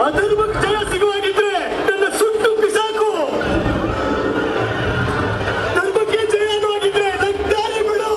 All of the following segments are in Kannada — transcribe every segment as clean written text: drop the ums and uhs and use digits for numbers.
ಅಧರ್ಮಕ್ಕೆ ಜಯ ಸಿಗುವಾಗಿದ್ರೆ ನನ್ನ ಸುಟ್ಟು ಬಿಸಾಕು. ಧರ್ಮಕ್ಕೆ ಜಯ ಅನ್ನುವಾಗಿದ್ರೆ ನನ್ನ ದಾರಿ ಬಿಡು.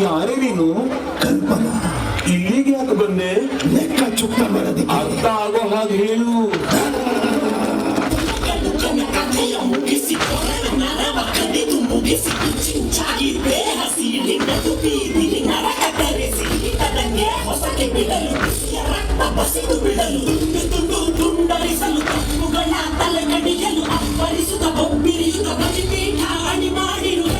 ಯಾರೇ ನೀನು? ಕಲ್ಪನಾ. ಇಲ್ಲಿಗೆ ಯಾಕೆ ಬಂದೆ? ಲೆಕ್ಕ ಚುಕ್ತ ಮಾಡೋದಕ್ಕೆ. ಅರ್ಥ ಆಗೋ ಹಾಗೆ ಹೇಳು. ತುಂಡರಿಸಲು ತಪ್ಪುಗಳ ತಲೆಗಡಿಯಲು ಅಪ್ಪರಿಸುತ್ತ ಬೊಬ್ಬಿರಿಯುತ್ತ ಬಲಿಪೀಠ ಅಣಿ ಮಾಡಿರುವೆ.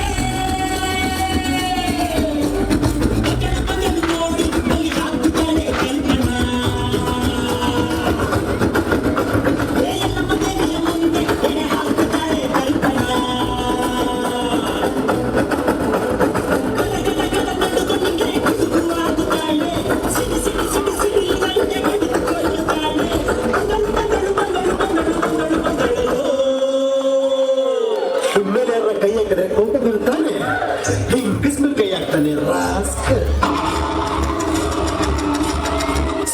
ಸುಮ್ಮನೆ ಯಾರ ಕೈ ಹಾಕಿದ್ರೆ ಕೋಪ ಬರುತ್ತಾನೆ. ಹಿಂಗ್ ಬಿಸಿಲು ಕೈ ಹಾಕ್ತಾನೆ ರಾಸ್ಕಲ್.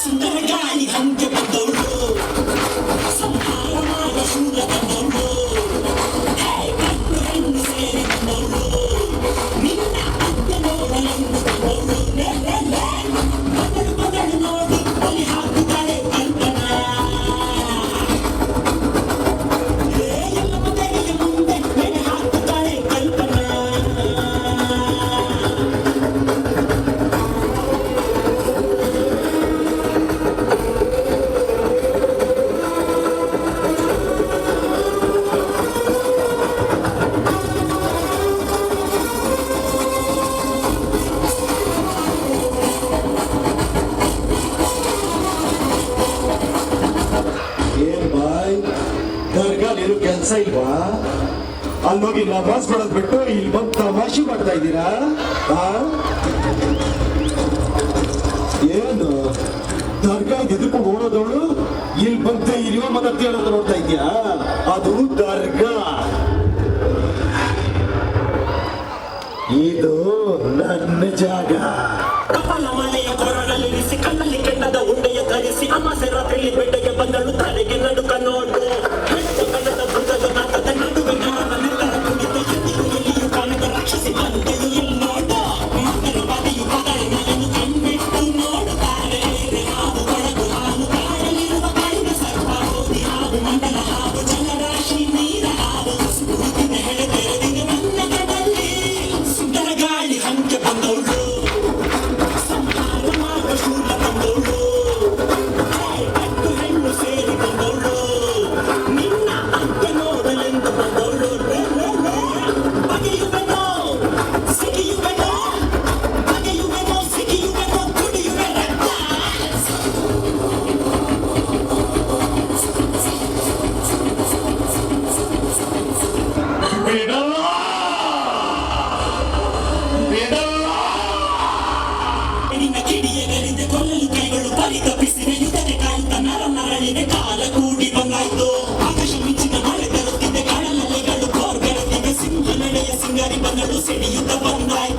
ಸುಂದರ ಗಾಳಿ ಹಂಗೆ ಬಂದವಳು ಸಂಹಾರ ಮಾಡ ಶೂರ ಬಂದವಳು. ಗಂಡು ಹೆಣ್ಣು ಸೇರಿ ಬಂದವಳು ನಿನ್ನ ಅಂತ್ಯ ನೋಡಲೆಂದು ಬಂದವಳು. ಬದಲು ನೋಡಿ ಬಲಿ ಹಾಕುತ್ತಾಳೆ ಕಲ್ಪನಾ. ಎಲ್ಲ ಮನೆಯ ಮುಂದೆ ಬೆಲೆ ಹಾಕುತ್ತಾಳೆ ಕಲ್ಪನಾ. ಏನ್ ಬಾಯ್, ದರ್ಗಾಲಿರೋ ಕೆಲ್ಸ ಇಲ್ವಾ? ಅಲ್ಲೋಗಿ ನಮಾಜ್ ಮಾಡೋದ್ ಬಿಟ್ಟು ಇಲ್ಲಿ ಬಂದು ತಮಾಷೆ ಮಾಡ್ತಾ ಇದ್ದೀರಾ? ಏನು ದರ್ಗಾ ಎದುರ್ಕೊಂಡು ಓಡೋದವಳು ಇಲ್ಲಿ ಬಂತೆ ಇರುವ ಮದತ್ತಿ ಹೇಳೋದು ನೋಡ್ತಾ ಇದೀಯಾ? ಅದು ದರ್ಗಾ, ಇದು ನನ್ನ ಜಾಗ. ಕಪಾಲ ಮಳೆಯ ಕೊರಳಲ್ಲಿರಿಸಿ ಕಣ್ಣಲ್ಲಿ ಕೆಂಡದ ಉಂಡೆಯ ಧರಿಸಿ ಅಮಾಸೆ ರಾತ್ರಿಯಲ್ಲಿ ಬೆಡ್ಡೆಗೆ ಬಂದಳು. ತಲೆಗೆ ನಡುಕ ನೋಡು ಹೆಣ್ಣು ಕಣ್ಣದ ಮೃಗದ ನಾಟದ ನಡುವೆ ಜ್ಞಾನ ನಿರ್ಧಾರ ಕುಡಿದು ಎಂದಿಗೂ ಎಲ್ಲಿಯೂ ಕಾಣದ ರಾಕ್ಷಸಿ ಬಂದೆಯು ಇಲ್ಲಿ ನೋಡು. ಮಕ್ಕಳ ಬದಿಯು ಪದರ ಮಗನು ಕಣ್ಣಿಟ್ಟು ನೋಡುತ್ತಾರೆ. ಹಾವು ಕೊಡಗು ಹಾವು ಕಾಡಲಿರುವ ಕಾಡಿನ ಸರ್ಪ ಹೋಗಿ ಹಾವು ಮಂಡಲ ಹಾವು ಜಲರಾಶಿ ನೀರ ಹಾವು ಹುಡುಗಿನ ಹೆಡೆ ತೆರೆದಿನ ನನ್ನ ಕಡಲ್ಲಿ. ಸುಂದರ ಗಾಳಿ ಹಂಗೆ ಬಂದವಳು ಸಂಹಾರ ಮಾಡ ಶೂರ ಬಂದವಳು. ಗಂಡು ಹೆಣ್ಣು ಸೇರಿ ಬಂದವಳು ನಿನ್ನ ಅಂತ್ಯ ನೋಡಲೆಂದು ಬಂದವಳು. ಬಗೆಯುವೆನೋ ಸಿಗಿಯುವೆನೋ ಬಗೆಯುವೆನೋ ಸಿಗಿಯುವೆನೋ ಕುಡಿಯುವೆ ರಕ್ತ. ಬಿಡಲ್ಲ, ಬಿಡಲ್ಲ. ನಿನ್ನ ಕಿಡಿಯಗಲಿದೆ ಕೊಲ್ಲಲು ಕೈಗಳು ಪರಿತಪಿಸಿವೆ. ಯುದ್ಧತೆ ಕಾಯುತ್ತ ನರ ನರಳಿವೆ ಕಾಲ ಕೂಡಿ ಬಂದಾಯ್ತು. ಆಕಾಶ ಮಿಂಚಿನ ಮಳೆ ತರುತ್ತಿದೆ ಕಡಲಲೆಗಳು ಬೋರ್ ಬೆರೆತಿವೆ. ಸಿಂಹ ನಡೆಯ ಸಿಂಗರಿ ಬಂದಳು ಸಿಡಿಯುತ್ತ ಬಂದಾಯ್ತು.